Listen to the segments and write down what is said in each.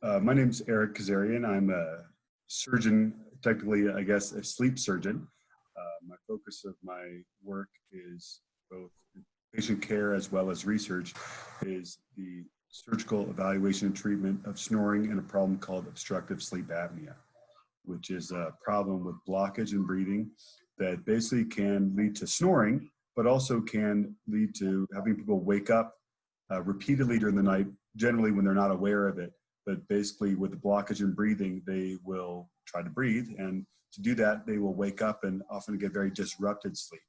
My name's Kezirian. I'm a surgeon, technically, I guess, a sleep surgeon. My focus of my work is both patient care as well as research, is the surgical evaluation and treatment of snoring and a problem called obstructive sleep apnea, which is a problem with blockage in breathing that basically can lead to snoring, but also can lead to having people wake up repeatedly during the night, generally when they're not aware of it. But basically with the blockage in breathing, they will try to breathe. And to do that, they will wake up and often get very disrupted sleep.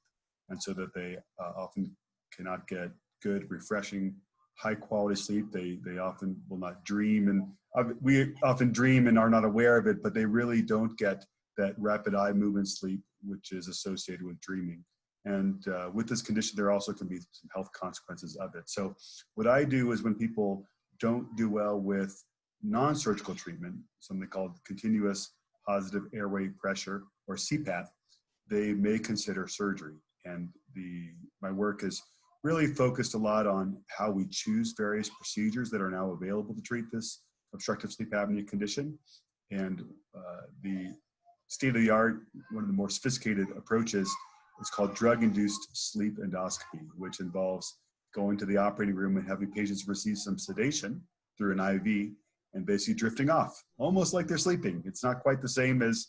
And so that they often cannot get good, refreshing, high quality sleep. They often will not dream. And we often dream and are not aware of it, but they really don't get that rapid eye movement sleep, which is associated with dreaming. And with this condition, there also can be some health consequences of it. So what I do is when people don't do well with non-surgical treatment, something called continuous positive airway pressure, or CPAP, they may consider surgery. And my work is really focused a lot on how we choose various procedures that are now available to treat this obstructive sleep apnea condition. And the state-of-the-art, one of the more sophisticated approaches, is called drug-induced sleep endoscopy, which involves going to the operating room and having patients receive some sedation through an IV and basically drifting off, almost like they're sleeping. It's not quite the same as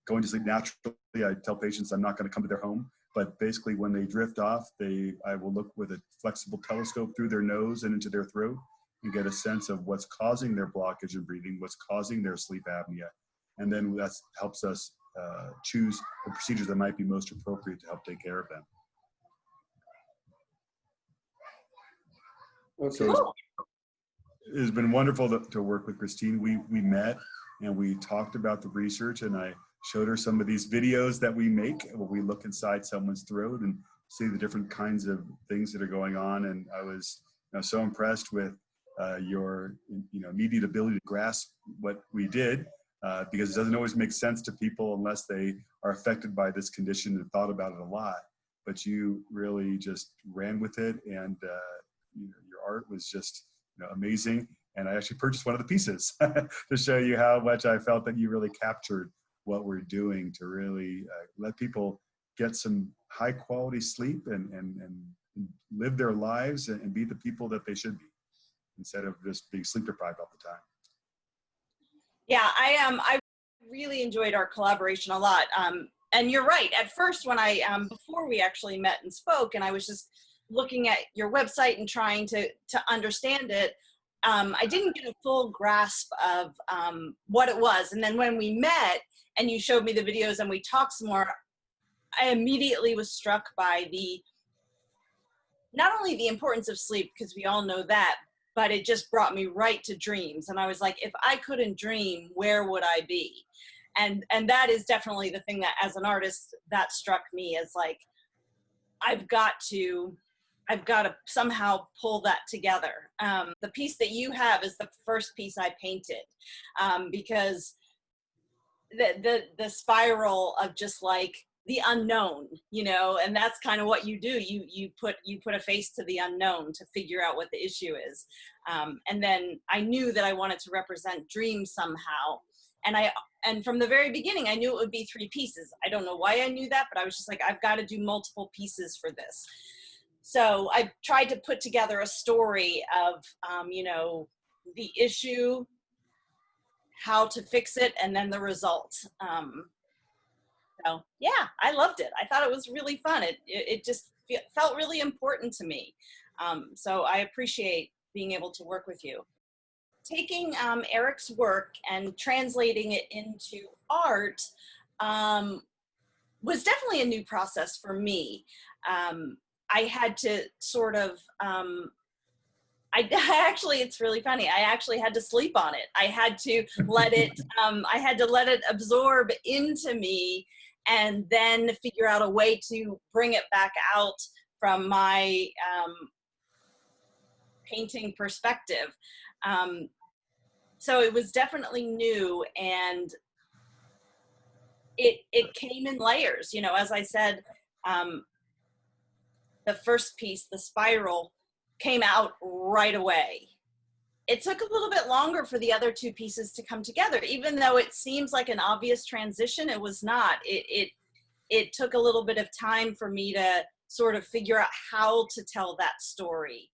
going to sleep naturally. I tell patients I'm not going to come to their home, but basically when they drift off, I will look with a flexible telescope through their nose and into their throat and get a sense of what's causing their blockage in breathing, what's causing their sleep apnea. And then that helps us choose the procedures that might be most appropriate to help take care of them. Okay. So it's been wonderful to work with Kristine. We met and we talked about the research, and I showed her some of these videos that we make where we look inside someone's throat and see the different kinds of things that are going on. And I was so impressed with your immediate ability to grasp what we did, because it doesn't always make sense to people unless they are affected by this condition and thought about it a lot. But you really just ran with it, and your art was just amazing. And I actually purchased one of the pieces to show you how much I felt that you really captured what we're doing to really let people get some high quality sleep and live their lives and be the people that they should be, instead of just being sleep deprived all the time. Yeah, I really enjoyed our collaboration a lot. And you're right. At first, when before we actually met and spoke, and I was just looking at your website and trying to understand it, I didn't get a full grasp of what it was. And then when we met and you showed me the videos and we talked some more, I immediately was struck by not only the importance of sleep, because we all know that, but it just brought me right to dreams. And I was like, if I couldn't dream, where would I be? And that is definitely the thing that, as an artist, that struck me as like, I've got to somehow pull that together. The piece that you have is the first piece I painted, because the spiral of just like the unknown, and that's kind of what you do. You put a face to the unknown to figure out what the issue is. And then I knew that I wanted to represent dreams somehow. And from the very beginning, I knew it would be 3 pieces. I don't know why I knew that, but I was just like, I've got to do multiple pieces for this. So I tried to put together a story of, the issue, how to fix it, and then the result. So yeah, I loved it. I thought it was really fun. It just felt really important to me. So I appreciate being able to work with you. Taking Eric's work and translating it into art was definitely a new process for me. I had to sort of, actually, it's really funny. I actually had to sleep on it. I had to let it, absorb into me, and then figure out a way to bring it back out from my painting perspective. So it was definitely new, and it came in layers. As I said, the first piece, the spiral, came out right away. it took a little bit longer for the other two pieces to come together. Even though it seems like an obvious transition, it was not. It took a little bit of time for me to sort of figure out how to tell that story.